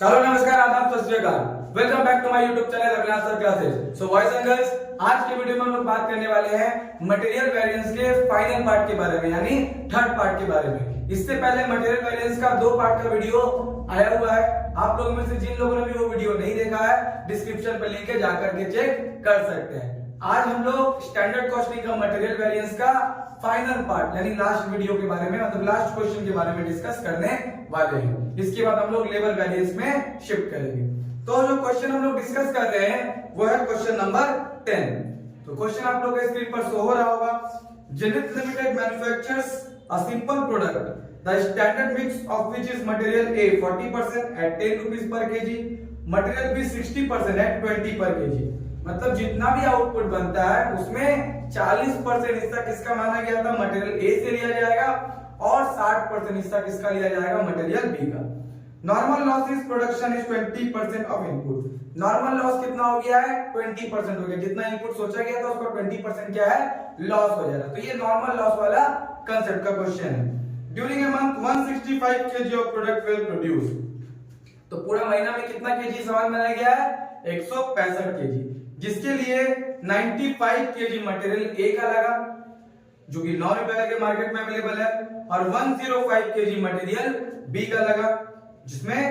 Hello नमस्कार आदाब सत श्री अकाल। Welcome back to my YouTube channel Avinash sir classes. So boys and girls, आज के वीडियो में हम लोग बात करने वाले हैं मटेरियल वेरिएंस के फाइनल पार्ट के बारे में, यानी थर्ड पार्ट के बारे में। इससे पहले मटेरियल वेरिएंस का 2 पार्ट का वीडियो आया हुआ है। आप लोगों में से जिन लोगों ने भी वो वीडियो नहीं देखा है, डिस्क्रिप्शन पे लिंक है, जाकर के चेक कर सकते हैं। आज हम लोग स्टैंडर्ड कॉस्टिंग का मटेरियल वेरिएंस का फाइनल पार्ट यानी लास्ट वीडियो के बारे में, मतलब लास्ट क्वेश्चन के बारे में डिस्कस करने वाले हैं। इसके बाद हम लोग लेवल वेरिएंस में शिफ्ट करेंगे। तो जो क्वेश्चन हम लोग डिस्कस कर रहे हैं वो है क्वेश्चन नंबर 10। तो क्वेश्चन आप लोग के स्क्रीन पर शो हो रहा होगा। Zenith limited manufactures a simple product the standard mix of which is material A 40% at 10 rupees per KG, material B 60% at 20 per KG. मतलब जितना भी आउटपुट बनता है उसमें 40% हिस्सा किसका माना गया था, मटेरियल A से लिया जाएगा, और 60% हिस्सा किसका लिया जाएगा, मटेरियल B का। Normal loss is production is 20% of input. Normal loss कितना हो गया है, 20% हो गया। जितना इनपुट सोचा गया था उसका 20% क्या है, लॉस हो जाएगा। तो ये नॉर्मल लॉस वाला कंसेप्ट का क्वेश्चन है। During a month 165 kg of product will produce. तो पूरा महीना में कितना केजी सामान बनाया गया है, 165 केजी, जिसके लिए 95 केजी मटेरियल A का लगा जो कि 9 रुपए के मार्केट में अवेलेबल है, और 105 केजी मटेरियल B का लगा जिसमें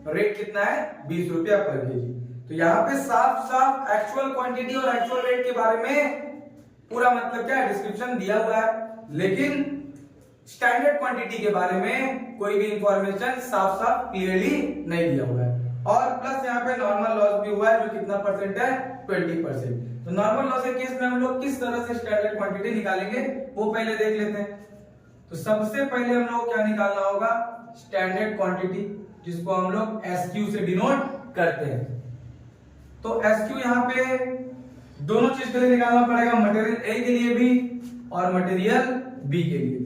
रेट कितना है, 20 रुपया पर केजी। तो यहाँ पे साफ साफ एक्चुअल क्वांटिटी और एक्चुअल रेट के बारे में पूरा मतलब क्या है, डिस्क्रिप्शन दिया हुआ है, लेकिन स्टैंडर्ड क्वांटिटी के बारे में कोई भी इंफॉर्मेशन साफ साफ क्लियरली नहीं दिया हुआ है। और प्लस यहाँ पे नॉर्मल लॉस भी हुआ है जो कितना परसेंट है, 20%। तो नॉर्मल लॉस के केस में हम लोग किस तरह से स्टैंडर्ड क्वांटिटी निकालेंगे वो पहले देख लेते हैं। तो सबसे पहले हम लोग क्या निकालना होगा, स्टैंडर्ड क्वांटिटी, जिसको हम लोग SQ से डिनोट करते हैं। तो SQ यहाँ पे दोनों चीज के लिए निकालना पड़ेगा, मटेरियल A के लिए भी और मटेरियल B के लिए भी।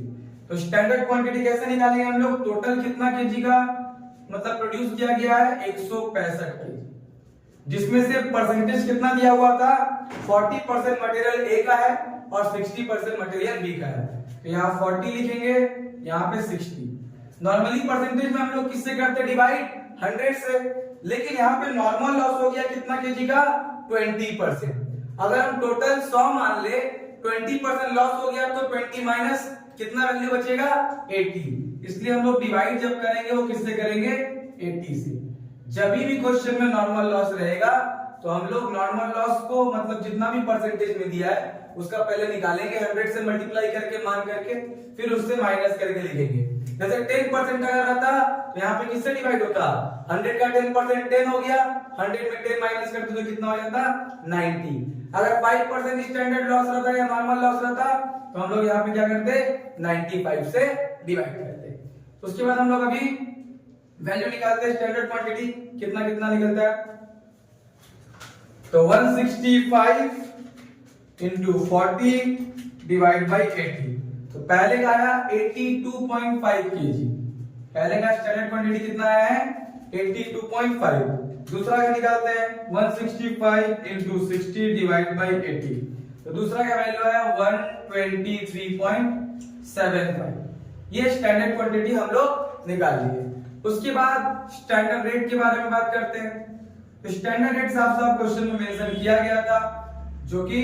तो स्टैंडर्ड क्वांटिटी कैसे निकालेंगे हम लोग, टोटल कितना केजी का मतलब प्रोड्यूस किया गया है, 165 केजी, जिसमें से परसेंटेज कितना दिया हुआ था, 40% मटेरियल A का है और 60% मटेरियल B का है। तो यहाँ 40 लिखेंगे, यहाँ पे 60। नॉर्मली परसेंटेज में हम लोग किससे करते, डिवाइड 100 से, लेकिन यहाँ पे नॉर्मल लॉस हो गया कितना केजी का, 20%। अगर हम टोटल 100 मान ले, 20% लॉस हो गया तो 20 माइनस कितना वैल्यू बचेगा, 80। इसलिए हम लोग डिवाइड जब करेंगे वो किससे करेंगे, 80 से। जब भी क्वेश्चन में नॉर्मल लॉस रहेगा तो हम लोग नॉर्मल लॉस को मतलब जितना भी परसेंटेज में दिया है उसका पहले निकालेंगे, 100 से मल्टीप्लाई करके मान करके, फिर उससे माइनस करके लिखेंगे। जैसे 10% अगर रहता तो यहाँ पे किससे डिवाइड होता, 100 का 10% 10 हो गया, 100 में 10 माइनस करते तो कितना हो जाता, 90। अगर 5% स्टैंडर्ड लॉस रहता या नॉर्मल लॉस रहता तो हम लोग यहाँ पे क्या करते, 95 से डिवाइड करते। तो उसके बाद हम लोग अभी वैल्यू निकालते हैं, स्टैंडर्ड क्वांटिटी कितना कितना निकलता है। तो 165 इंटू 40 डिवाइड बाई 80। तो पहले का आया 82.5 केजी, पहले का स्टैंडर्ड क्वांटिटी कितना आया है, 82.5। दूसरा का निकालते हैं 165 इंटू 60 डिवाइड बाई 80। तो दूसरा का वैल्यू है 123.75। ये स्टैंडर्ड क्वांटिटी हम लोग निकाल लिए। उसके बाद स्टैंडर्ड रेट के बारे में बात करते हैं। तो स्टैंडर्ड रेट साफ साफ क्वेश्चन में मेंशन किया गया था, जो कि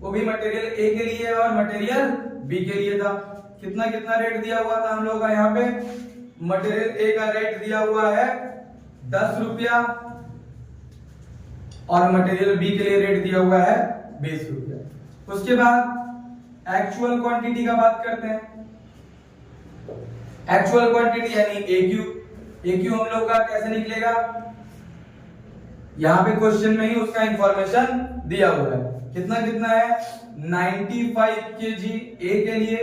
वो भी मटेरियल A के लिए और मटेरियल B के लिए था। कितना कितना रेट दिया हुआ था हम लोग का, यहाँ पे मटेरियल A का रेट दिया हुआ है 10 रुपया और मटेरियल B के लिए रेट दिया हुआ है 20 रुपया। उसके बाद एक्चुअल क्वांटिटी का बात करते हैं। एक्चुअल क्वांटिटी यानी AQ हम लोग का कैसे निकलेगा, यहाँ पे क्वेश्चन में ही उसका इंफॉर्मेशन दिया हुआ है। कितना कितना है, 95 केजी A के लिए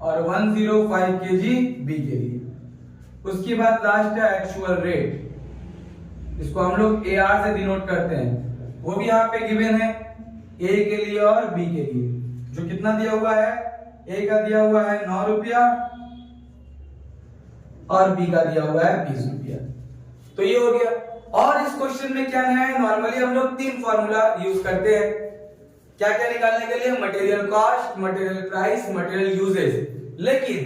और 105 केजी B के लिए। उसके बाद लास्ट है एक्चुअल रेट, इसको हम लोग AR से डिनोट करते हैं। वो भी यहाँ पे गिवन है A के लिए और B के लिए, जो कितना दिया हुआ है, A का दिया हुआ है 9 रुपया और B का दिया हुआ है 20 रुपया। तो ये हो गया। और इस क्वेश्चन में क्या है, नॉर्मली हम लोग 3 फॉर्मूला यूज करते हैं। क्या क्या निकालने के लिए, material cost, material price, material usages. लेकिन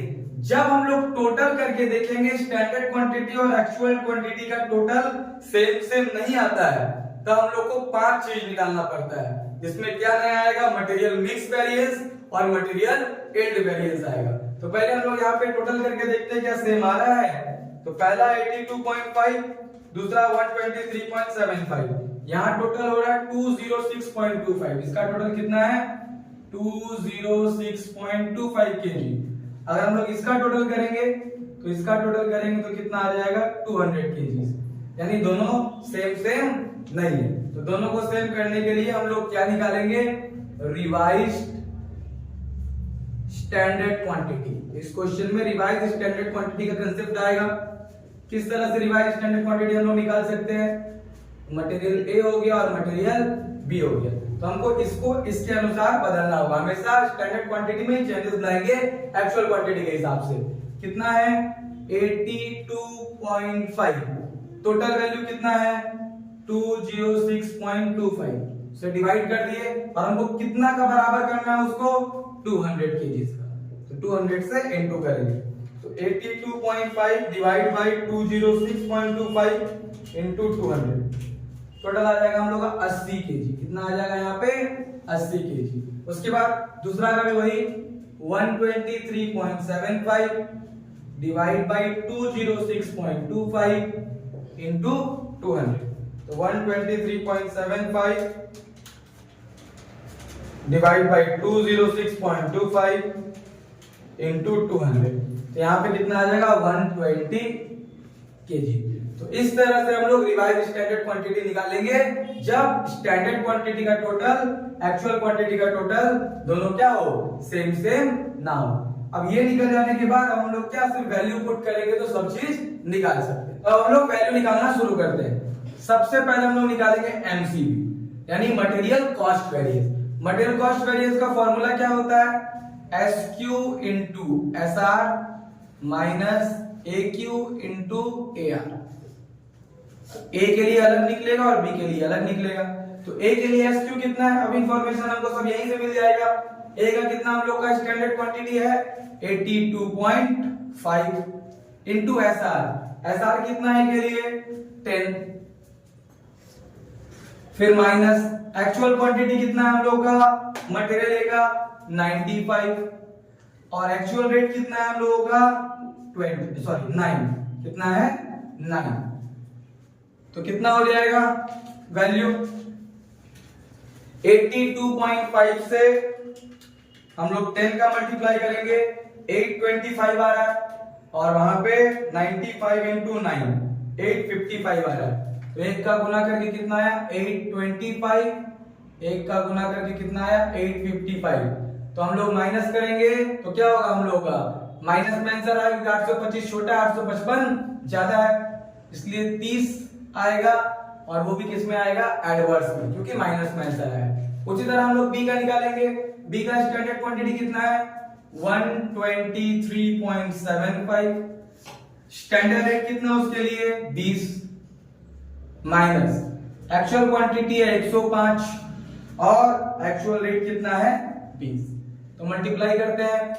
जब हम लोग टोटल करके देखेंगे स्टैंडर्ड क्वांटिटी और एक्चुअल क्वांटिटी का टोटल सेम नहीं आता है, तो हम लोग को 5 चीज निकालना पड़ता है। जिसमें क्या नहीं आएगा, मटेरियल मिक्स वेरिएंस और मटेरियल यील्ड वेरिएंस आएगा। तो पहले हम लोग यहाँ पे टोटल करके देखते हैं क्या सेम आ रहा है। तो पहला 82.5, दूसरा 123.75, यहाँ टोटल हो रहा है 206.25। इसका टोटल कितना है 206.25 kg। अगर हम लोग इसका टोटल करेंगे तो कितना आ जाएगा 200 kg। यानी दोनों सेम नहीं है। तो दोनों को सेम करने के लिए हम लोग क्या निकालेंगे, रिवाइज्ड स्टैंडर्ड क्वांटिटी। इस क्वेश्चन में रिवाइज्ड स्टैंडर्ड क्वांटिटी का कंसेप्ट आएगा। किस तरह से रिवाइज्ड स्टैंडर्ड क्वांटिटी हम लोग निकाल सकते हैं, मटेरियल ए हो गया और मटेरियल बी हो गया, तो हमको इसको इसके अनुसार बदलना होगा। हमेशा स्टैंडर्ड क्वांटिटी में ही चेंजेस लाएंगे एक्चुअल क्वांटिटी के हिसाब से। कितना है 82.5, टोटल वैल्यू कितना है 206.25 से डिवाइड कर दिए और हमको कितना का बराबर करना है उसको 200 kg का। तो 200 से इनटू करेंगे तो 82.5 डिवाइड बाय 206.25 इनटू 200, टोटल आ जाएगा हम लोग का 80 kg। कितना आ जाएगा यहाँ पे 80 kg। उसके बाद दूसरा का भी वही 123.75 डिवाइड बाय 206.25 इनटू 200। तो 123.75 डिवाइड बाय 206.25 इनटू 200, तो यहाँ पे कितना आ जाएगा 120 kg। तो इस तरह से हम लोग रिवाइज स्टैंडर्ड क्वांटिटी निकालेंगे जब स्टैंडर्ड क्वांटिटी का टोटल एक्चुअल क्वांटिटी का टोटल दोनों क्या हो सेम ना हो। अब ये निकल जाने के बाद हम लोग क्या सिर्फ वैल्यू पुट करेंगे तो सब चीज निकाल सकते हैं। अब हम लोग वैल्यू निकालना शुरू करते हैं। सबसे पहले हम लोग निकालेंगे एमसीवी यानी material cost variance. Material cost variance का फॉर्मूला क्या होता है, SQ into SR minus AQ into AR। A के लिए अलग निकलेगा और B के लिए अलग निकलेगा। तो A के लिए SQ कितना है, अब इंफॉर्मेशन हमको सब यहीं से मिल जाएगा। A का कितना हम लोग का स्टैंडर्ड क्वांटिटी है 82.5 इंटू SR कितना है के लिए 10, फिर माइनस एक्चुअल क्वांटिटी कितना है हम लोग का मटेरियल ए का 95 और एक्चुअल रेट कितना है हम लोगों का 9, कितना है 9। तो कितना हो जाएगा वैल्यू 82.5 से हम लोग 10 का मल्टीप्लाई करेंगे 825 आ रहा है और वहां पे 95 इंटू 9 855 आ रहा है। तो एक का गुना करके कितना आया 825, एक का गुना करके कितना आया 855। तो हम लोग माइनस करेंगे तो क्या होगा हम लोग का माइनस में आंसर आएगा 825 छोटा 855 ज्यादा है, इसलिए 30 आएगा और वो भी किस में आएगा एडवर्स में, क्योंकि माइनस में आंसर आया। उसी तरह हम लोग बी का निकालेंगे। बी का स्टैंडर्ड क्वांटिटी कितना है 123.75, स्टैंडर्ड रेट कितना उसके लिए 20 माइनस एक्चुअल क्वांटिटी है 105 और एक्चुअल रेट कितना है 20। तो मल्टीप्लाई करते हैं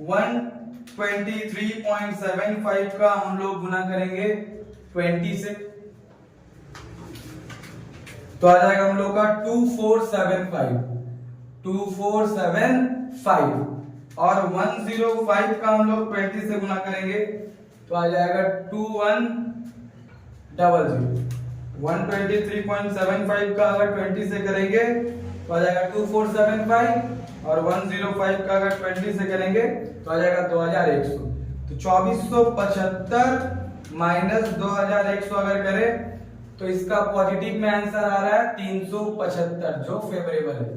123.75 का हम लोग गुना करेंगे 20 से तो आ जाएगा हम लोग का 2475 और 105 का हम लोग 20 से गुना करेंगे तो आ जाएगा 2100। 123.75 का अगर 20 से करेंगे तो आ जाएगा 2475 और 105 का अगर 20 से करेंगे तो आ जाएगा 2100। तो 2475 माइनस 2100 अगर करें तो इसका पॉजिटिव में आंसर आ रहा है 375 जो फेवरेबल है।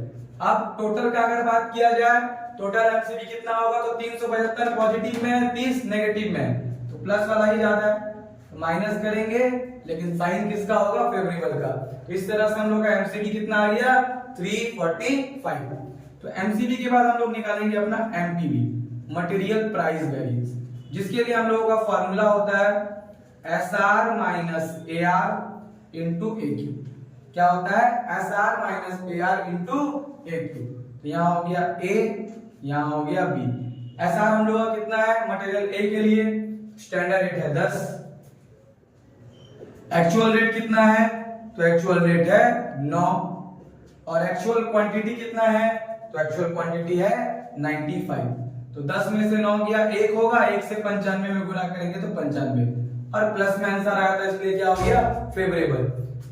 अब टोटल का अगर बात किया जाए टोटल एमसीवी कितना होगा तो 375 पॉजिटिव में है 30 नेगेटिव में है, तो प्लस वाला ही ज्यादा है माइनस करेंगे लेकिन साइन किसका होगा फेवरेबल का। तो इस तरह से हम लोग का एमसीवी कितना आ गया 345। तो एमसीवी के बाद हम लोग निकालेंगे अपना एमपीवी मटेरियल प्राइस वेरिएंस, जिसके लिए हम लोगों का फॉर्मूला होता है SR minus AR into AQ। क्या होता है SR minus AR into AQ। तो यहाँ हो गया A, यहाँ हो गया B। एसआर हम लोग का कितना है मटेरियल ए के लिए, स्टैंडर्ड रेट है 10, एक्चुअल रेट कितना है, तो एक्चुअल रेट है 9, और एक्चुअल क्वांटिटी कितना है, तो एक्चुअल क्वांटिटी है 95। तो 10 में से 9 गया 1 होगा, 1 से 95 में गुणा करेंगे तो 95, और प्लस में आंसर आया था इसलिए क्या हो गया फेवरेबल।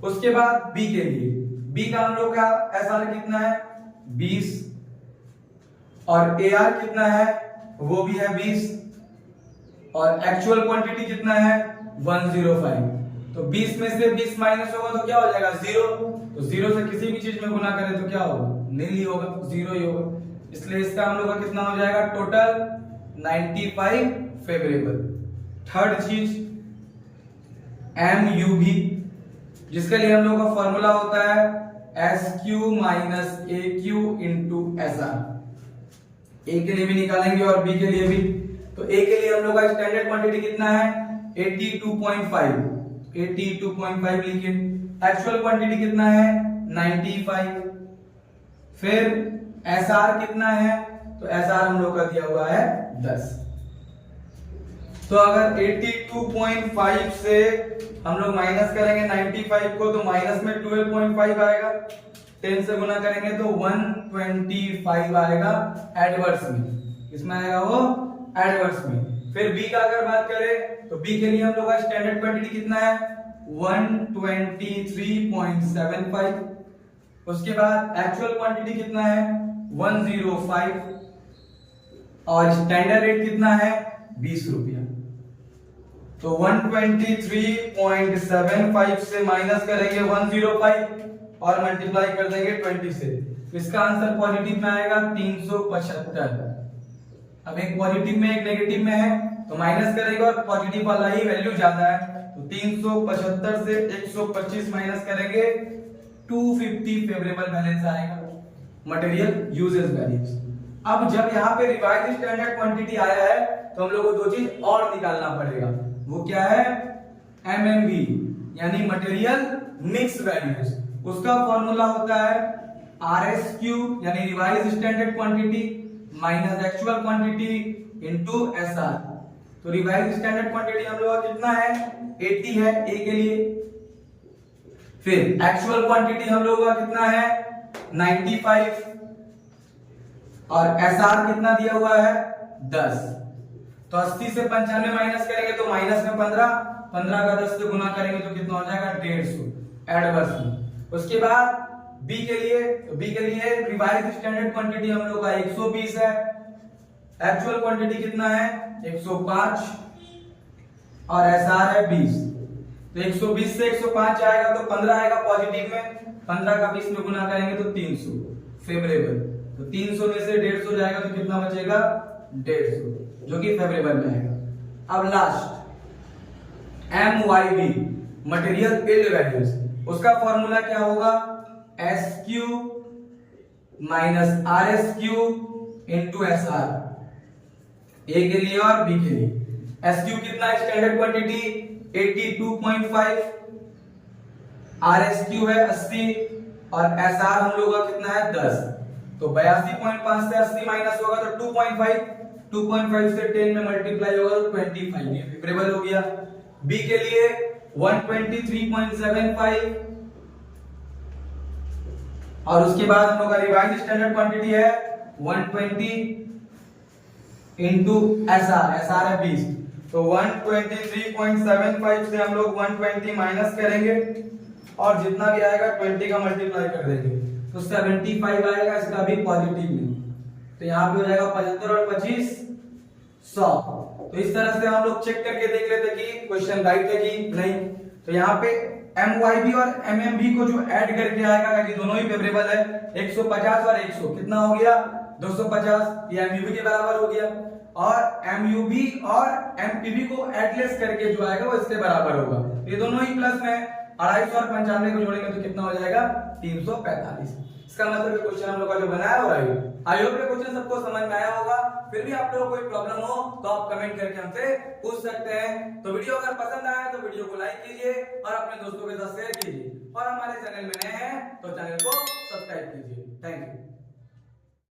उसके बाद बी के लिए, बी का हम लोग का एसआर कितना है 20, और एआर कितना है वो भी है 20, और एक्चुअल क्वांटिटी कितना है 105। तो 20 में से 20 माइनस होगा तो क्या हो जाएगा 0, तो 0 से किसी भी चीज में गुना करें तो क्या होगा नील ही होगा, 0 ही होगा, इसलिए इसका हम लोग का कितना हो जाएगा टोटल 95 फेवरेबल। थर्ड चीज MUV, जिसके लिए हम लोग का फॉर्मूला होता है SQ minus AQ into SR, ए के लिए भी निकालेंगे और बी के लिए भी। तो ए के लिए हम लोग का स्टैंडर्ड क्वांटिटी कितना है 82.5, 82.5 लिखिए, एक्चुअल क्वांटिटी कितना है 95, फिर एसआर कितना है, तो एसआर हम लोग का दिया हुआ है 10। तो अगर 82.5 से हम लोग माइनस करेंगे 95 को, तो माइनस में 12.5 आएगा, 10 से गुना करेंगे तो 125 आएगा एडवर्स में, इसमें आएगा वो एडवर्स में। फिर बी का अगर बात करें तो बी के लिए हम लोग का स्टैंडर्ड क्वांटिटी कितना है 123.75, उसके बाद एक्चुअल क्वांटिटी कितना है 105, और स्टैंडर्ड रेट कितना है 20 रुपया। तो 123.75 से माइनस करेंगे 105 और मल्टीप्लाई कर देंगे 20 से, इसका आंसर पॉजिटिव में आएगा 375। अब एक पॉजिटिव में एक नेगेटिव में है तो माइनस करेंगे और पॉजिटिव वाला ही वैल्यू ज्यादा है, तो 375 से 125 माइनस करेंगे 250 फेवरेबल बैलेंस आएगा, मटेरियल यूजेस वैल्यूज। अब जब यहाँ पे रिवाइज स्टैंडर्ड क्वांटिटी आया है तो हम लोग को दो चीज और निकालना पड़ेगा, वो क्या है MMV यानी मटेरियल मिक्स वैल्यूज। उसका फॉर्मूला होता है RSQ यानी revise standard quantity minus actual quantity into SR। तो रिवाइज स्टैंडर्ड क्वांटिटी हम लोग का कितना है 80 है ए के लिए, फिर एक्चुअल क्वांटिटी हम लोग का कितना है 95, और SR कितना दिया हुआ है 10। तो 80 से 95 माइनस करेंगे तो माइनस में 15, 15 का 10 से गुना करेंगे तो कितना हो जाएगा 150 एडवर्स में। उसके बाद बी के लिए, तो बी के लिए रिवाइज स्टैंडर्ड क्वांटिटी हम लोग का 120 है, एक्चुअल क्वांटिटी कितना है 105, और एसआर है 20। तो 120 से 105 आएगा तो 15 आएगा पॉजिटिव में, 15 का 20 में गुना करेंगे तो 300 फेवरेबल। तो 300 में से 150 जाएगा तो कितना बचेगा 150, जो कि फेवरेबल में आएगा। अब last MYV material yield values, उसका फॉर्मूला क्या होगा SQ minus RSQ into SR, ए के लिए और बी के लिए। SQ कितना है स्टैंडर्ड क्वांटिटी 82.5, RSQ है 80, और SR हम लोग का कितना है 10। तो 82.5 से 80 माइनस होगा तो 2.5, 2.5 से 10 में मल्टीप्लाई होगा तो 25, ये फेवरेबल हो गया। बी के लिए 123.75, और उसके बाद हम लोग का रिवाइज स्टैंडर्ड क्वांटिटी है 120 इंटू SR है 20। तो 123.75 से हम लोग 120 माइनस करेंगे और जितना भी आएगा 20 का मल्टीप्लाई कर देंगे तो 75 आएगा, इसका भी पॉजिटिव में। तो यहाँ पे हो जाएगा 75 और 25 100। तो इस तरह से हम लोग चेक करके देख लेते कि क्वेश्चन राइट है कि नहीं। तो यहाँ पे MYB और MMB को जो ऐड करके आएगा कि दोनों ही फेवरेबल है, 150 और 100 कितना हो गया 250, ये MUB के बराबर हो गया, और MUB और MPB को एडलेस करके जो आएगा वो इसके बराबर होगा। ये दोनों ही प्लस में 250 और 95 को जोड़ेंगे तो कितना हो जाएगा 345। इसका मतलब क्वेश्चन हम लोग का जो बनाया हुआ है, आई होप ये क्वेश्चन सबको समझ में आया होगा। फिर भी आप लोगों को कोई प्रॉब्लम हो तो आप कमेंट करके हमसे पूछ सकते हैं। तो वीडियो अगर पसंद आया तो वीडियो को लाइक कीजिए और अपने दोस्तों के साथ शेयर कीजिए, और हमारे चैनल में नए हैं तो चैनल को सब्सक्राइब कीजिए। Thank you.